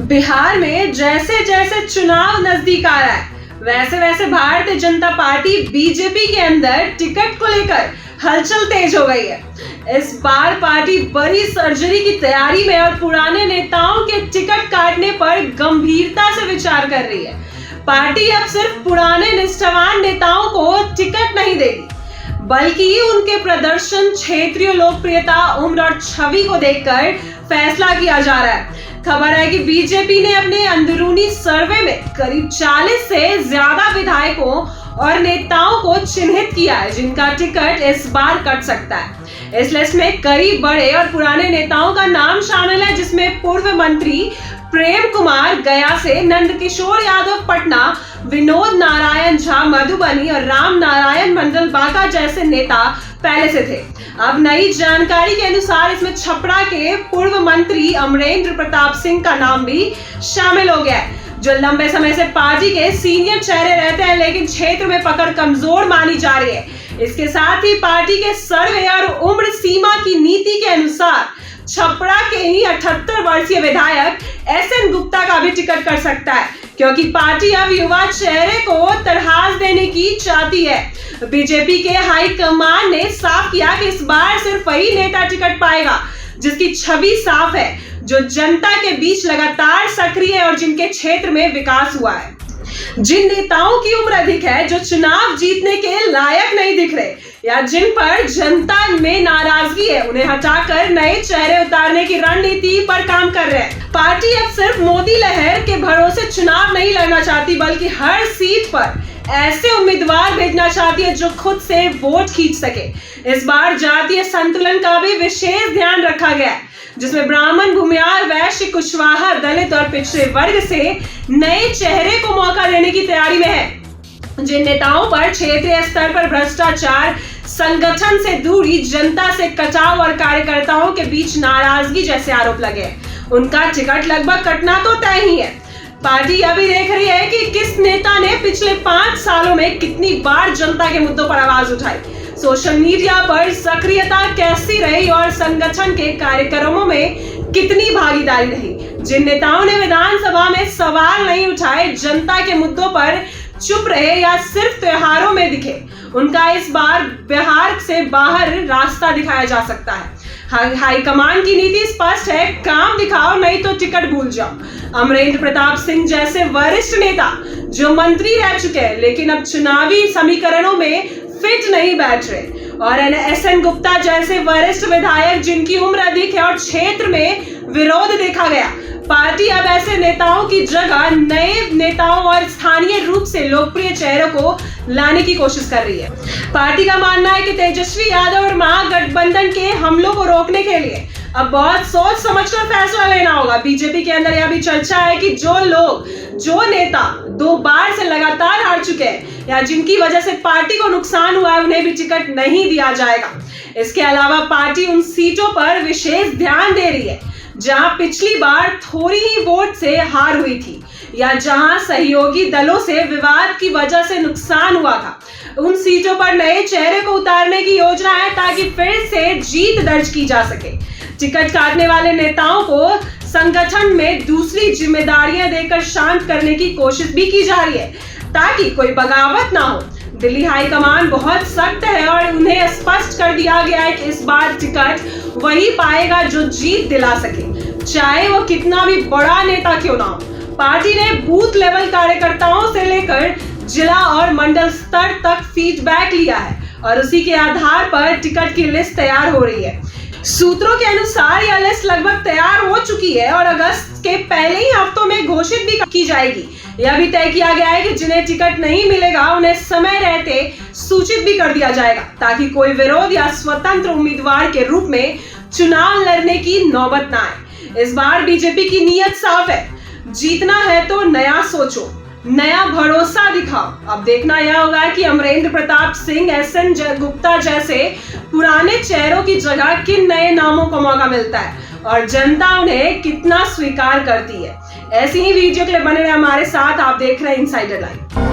बिहार में जैसे जैसे चुनाव नजदीक आ रहा है वैसे वैसे भारतीय जनता पार्टी बीजेपी के अंदर टिकट को लेकर हलचल तेज हो गई है। इस बार पार्टी बड़ी सर्जरी की तैयारी में और पुराने नेताओं के टिकट काटने पर गंभीरता से विचार कर रही है। पार्टी अब सिर्फ पुराने निष्ठावान नेताओं को टिकट नहीं देगी बल्कि उनके प्रदर्शन, क्षेत्रीय लोकप्रियता, उम्र और छवि को देखकर फैसला किया जा रहा है। खबर है कि बीजेपी ने अपने अंदरूनी सर्वे में करीब 40 से ज्यादा विधायकों और नेताओं को चिन्हित किया है जिनका टिकट इस बार कट सकता है। इस लिस्ट में कई बड़े और पुराने नेताओं का नाम शामिल है, जिसमें पूर्व मंत्री प्रेम कुमार गया से, नंदकिशोर यादव पटना, विनोद नारायण झा मधुबनी और राम नारायण मंडल बांका जैसे नेता पहले से थे। अब नई जानकारी के अनुसार इसमें छपरा के पूर्व मंत्री अमरेंद्र प्रताप सिंह का नाम भी शामिल हो गया है, जो लंबे समय से पार्टी के सीनियर चेहरे रहते हैं लेकिन क्षेत्र में पकड़ कमजोर मानी जा रही है। इसके साथ ही पार्टी के सर्वे और उम्र सीमा की नीति के अनुसार छपरा के ही 78 वर्षीय विधायक SN गुप्ता का भी टिकट कर सकता है, क्योंकि पार्टी अब युवा चेहरे को तरहास देने की चाहती है। बीजेपी के हाईकमान ने साफ किया कि इस बार सिर्फ वही नेता टिकट पाएगा जिसकी छवि साफ है, जो जनता के बीच लगातार सक्रिय है और जिनके क्षेत्र में विकास हुआ है। जिन नेताओं की उम्र अधिक है, जो चुनाव जीतने के लायक नहीं दिख रहे या जिन पर जनता में नाराजगी है, उन्हें हटाकर नए चेहरे उतारने की रणनीति पर काम कर रहे हैं। पार्टी अब सिर्फ मोदी लहर के भरोसे चुनाव नहीं लड़ना चाहती बल्कि हर सीट पर ऐसे उम्मीदवार भेजना चाहती है जो खुद से वोट खींच सके। इस बार जातीय संतुलन का भी विशेष ध्यान रखा गया है, जिसमें ब्राह्मण, भूमियार, वैश्य, कुशवाहा, दलित और पिछड़े वर्ग से नए चेहरे को मौका देने की तैयारी में है। जिन नेताओं पर क्षेत्रीय स्तर पर भ्रष्टाचार, संगठन से दूरी, जनता से कटाव और कार्यकर्ताओं के बीच नाराजगी जैसे आरोप लगे, उनका टिकट लगभग कटना तो तय ही है। पार्टी अभी देख रही है कि किस नेता ने पिछले 5 सालों में कितनी बार जनता के मुद्दों पर आवाज उठाई, सोशल मीडिया पर सक्रियता कैसी रही और संगठन के कार्यक्रमों में कितनी भागीदारी रही। जिन नेताओं ने विधानसभा में सवाल नहीं उठाए, जनता के मुद्दों पर चुप रहे या सिर्फ त्योहारों में दिखे, उनका इस बार बिहार से बाहर रास्ता दिखाया जा सकता है। हाईकमान की नीति स्पष्ट है, काम दिखाओ नहीं तो टिकट भूल जाओ। अमरेंद्र प्रताप सिंह जैसे वरिष्ठ नेता जो मंत्री रह चुके हैं लेकिन अब चुनावी समीकरणों में फिट नहीं बैठ रहे, और SN गुप्ता जैसे वरिष्ठ विधायक जिनकी उम्र अधिक है और क्षेत्र में विरोध देखा गया। पार्टी अब ऐसे नेताओं की जगह नए नेताओं और स्थानीय रूप से लोकप्रिय चेहरों को लाने की कोशिश कर रही है। पार्टी का मानना है कि तेजस्वी यादव और महागठबंधन के हमलों को रोकने के लिए अब बहुत सोच समझकर फैसला लेना होगा। बीजेपी के अंदर यह भी चर्चा है कि जो नेता 2 बार से लगातार हार चुके हैं या जिनकी वजह से पार्टी को नुकसान हुआ है, उन्हें भी टिकट नहीं दिया जाएगा। इसके अलावा पार्टी उन सीटों पर विशेष ध्यान दे रही है जहां पिछली बार थोड़ी ही वोट से हार हुई थी या जहां सहयोगी दलों से विवाद की वजह से नुकसान हुआ था। उन सीटों पर नए चेहरे को उतारने की योजना है ताकि फिर से जीत दर्ज की जा सके। टिकट काटने वाले नेताओं को संगठन में दूसरी जिम्मेदारियां देकर शांत करने की कोशिश भी की जा रही है ताकि कोई बगावत ना हो। दिल्ली हाईकमान बहुत सख्त है और उन्हें स्पष्ट कर दिया गया है कि इस बार टिकट वही पाएगा जो जीत दिला सके, चाहे वो कितना भी बड़ा नेता क्यों ना हो। पार्टी ने बूथ लेवल कार्यकर्ताओं से लेकर जिला और मंडल स्तर तक फीडबैक लिया है और उसी के आधार पर टिकट की लिस्ट तैयार हो रही है। सूत्रों के अनुसार यह लिस्ट लगभग तैयार हो चुकी है और अगस्त के पहले ही हफ्तों में घोषित भी की जाएगी। यह भी तय किया गया है कि जिन्हें टिकट नहीं मिलेगा उन्हें समय रहते सूचित भी कर दिया जाएगा ताकि कोई विरोध या स्वतंत्र उम्मीदवार के रूप में चुनाव लड़ने की नौबत ना आए। इस बार बीजेपी की नीयत साफ है, जीतना है तो नया सोचो, नया भरोसा दिखाओ। अब देखना यह होगा कि अमरेंद्र प्रताप सिंह, SN गुप्ता जैसे पुराने चेहरों की जगह किन नए नामों को मौका मिलता है और जनता उन्हें कितना स्वीकार करती है। ऐसी ही वीडियो के लिए बने रहे हमारे साथ। आप देख रहे हैं इनसाइडर लाइव।